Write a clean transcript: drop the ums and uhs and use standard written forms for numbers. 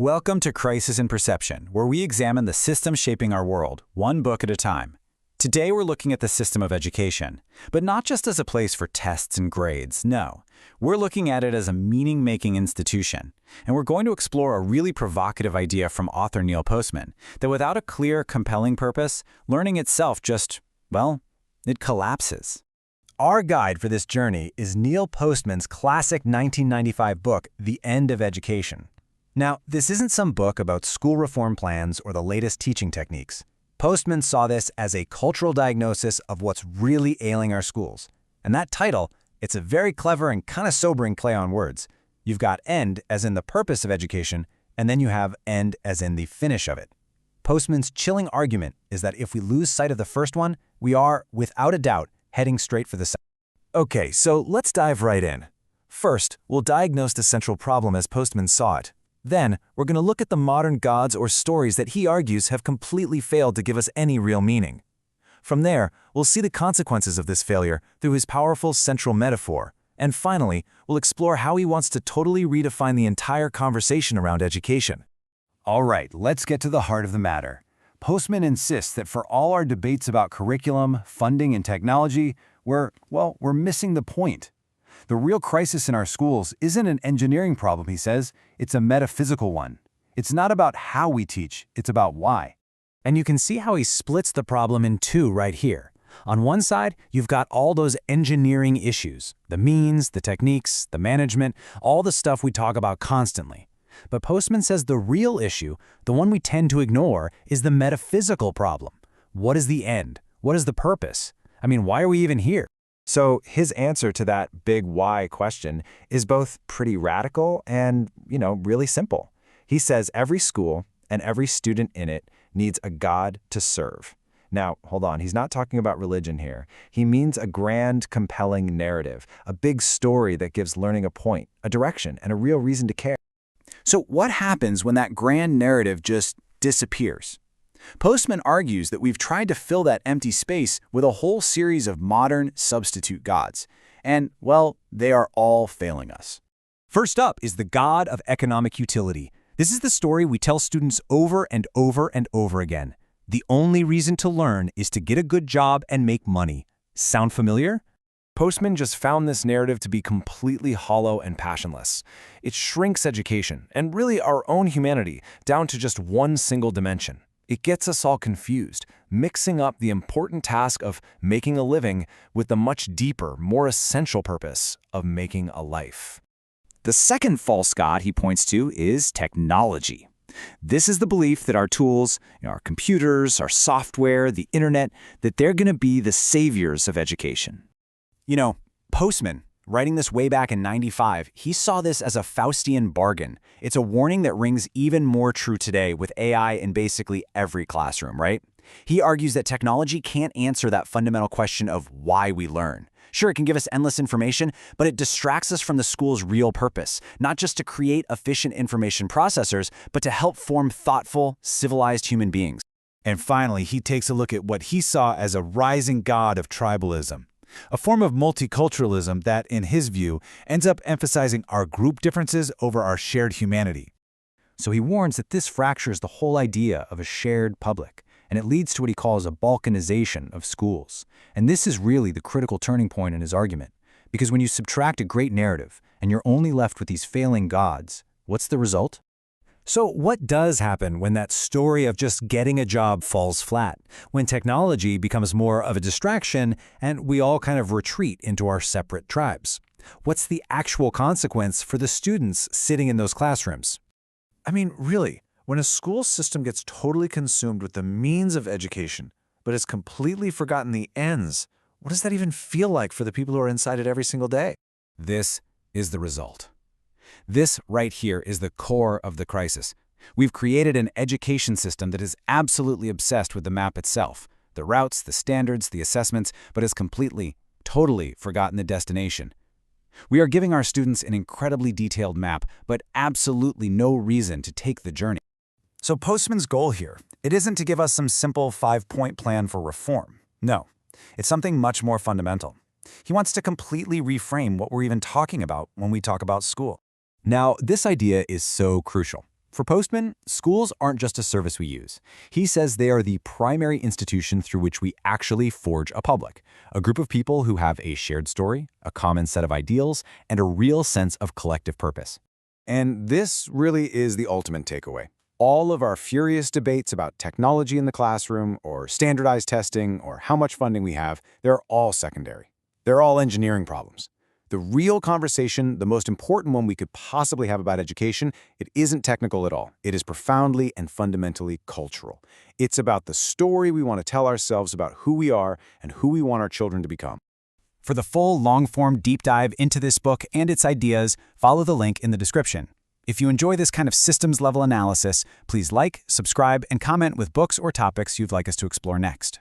Welcome to Crisis in Perception, where we examine the systems shaping our world, one book at a time. Today we're looking at the system of education, but not just as a place for tests and grades, no. We're looking at it as a meaning-making institution, and we're going to explore a really provocative idea from author Neil Postman, that without a clear, compelling purpose, learning itself just, well, it collapses. Our guide for this journey is Neil Postman's classic 1995 book, The End of Education. Now, this isn't some book about school reform plans or the latest teaching techniques. Postman saw this as a cultural diagnosis of what's really ailing our schools. And that title, it's a very clever and kind of sobering play on words. You've got end as in the purpose of education, and then you have end as in the finish of it. Postman's chilling argument is that if we lose sight of the first one, we are, without a doubt, heading straight for the second. Okay, so let's dive right in. First, we'll diagnose the central problem as Postman saw it. Then, we're going to look at the modern gods or stories that he argues have completely failed to give us any real meaning. From there, we'll see the consequences of this failure through his powerful central metaphor. And finally, we'll explore how he wants to totally redefine the entire conversation around education. All right, let's get to the heart of the matter. Postman insists that for all our debates about curriculum, funding, and technology, we're missing the point. The real crisis in our schools isn't an engineering problem, he says. It's a metaphysical one. It's not about how we teach, it's about why. And you can see how he splits the problem in two right here. On one side, you've got all those engineering issues, the means, the techniques, the management, all the stuff we talk about constantly. But Postman says the real issue, the one we tend to ignore, is the metaphysical problem. What is the end? What is the purpose? I mean, why are we even here? So his answer to that big why question is both pretty radical and, really simple. He says every school and every student in it needs a God to serve. Now, hold on, he's not talking about religion here. He means a grand, compelling narrative, a big story that gives learning a point, a direction, and a real reason to care. So what happens when that grand narrative just disappears? Postman argues that we've tried to fill that empty space with a whole series of modern substitute gods. And, well, they are all failing us. First up is the God of economic utility. This is the story we tell students over and over and over again. The only reason to learn is to get a good job and make money. Sound familiar? Postman just found this narrative to be completely hollow and passionless. It shrinks education, and really our own humanity, down to just one single dimension. It gets us all confused, mixing up the important task of making a living with the much deeper, more essential purpose of making a life. The second false god he points to is technology. This is the belief that our tools, our computers, our software, the internet, that they're going to be the saviors of education. Postman, writing this way back in '95, he saw this as a Faustian bargain. It's a warning that rings even more true today with AI in basically every classroom, right? He argues that technology can't answer that fundamental question of why we learn. Sure, it can give us endless information, but it distracts us from the school's real purpose, not just to create efficient information processors, but to help form thoughtful, civilized human beings. And finally, he takes a look at what he saw as a rising god of tribalism. A form of multiculturalism that, in his view, ends up emphasizing our group differences over our shared humanity. So he warns that this fractures the whole idea of a shared public, and it leads to what he calls a balkanization of schools. And this is really the critical turning point in his argument, because when you subtract a great narrative and you're only left with these failing gods, what's the result? So what does happen when that story of just getting a job falls flat, when technology becomes more of a distraction and we all kind of retreat into our separate tribes? What's the actual consequence for the students sitting in those classrooms? I mean, really, when a school system gets totally consumed with the means of education, but has completely forgotten the ends, what does that even feel like for the people who are inside it every single day? This is the result. This right here is the core of the crisis. We've created an education system that is absolutely obsessed with the map itself, the routes, the standards, the assessments, but has completely, totally forgotten the destination. We are giving our students an incredibly detailed map, but absolutely no reason to take the journey. So Postman's goal here, it isn't to give us some simple 5-point plan for reform. No, it's something much more fundamental. He wants to completely reframe what we're even talking about when we talk about school. Now, this idea is so crucial. For Postman, schools aren't just a service we use. He says they are the primary institution through which we actually forge a public, a group of people who have a shared story, a common set of ideals, and a real sense of collective purpose. And this really is the ultimate takeaway. All of our furious debates about technology in the classroom, or standardized testing, or how much funding we have, they're all secondary. They're all engineering problems. The real conversation, the most important one we could possibly have about education, it isn't technical at all. It is profoundly and fundamentally cultural. It's about the story we want to tell ourselves about who we are and who we want our children to become. For the full long-form deep dive into this book and its ideas, follow the link in the description. If you enjoy this kind of systems-level analysis, please like, subscribe, and comment with books or topics you'd like us to explore next.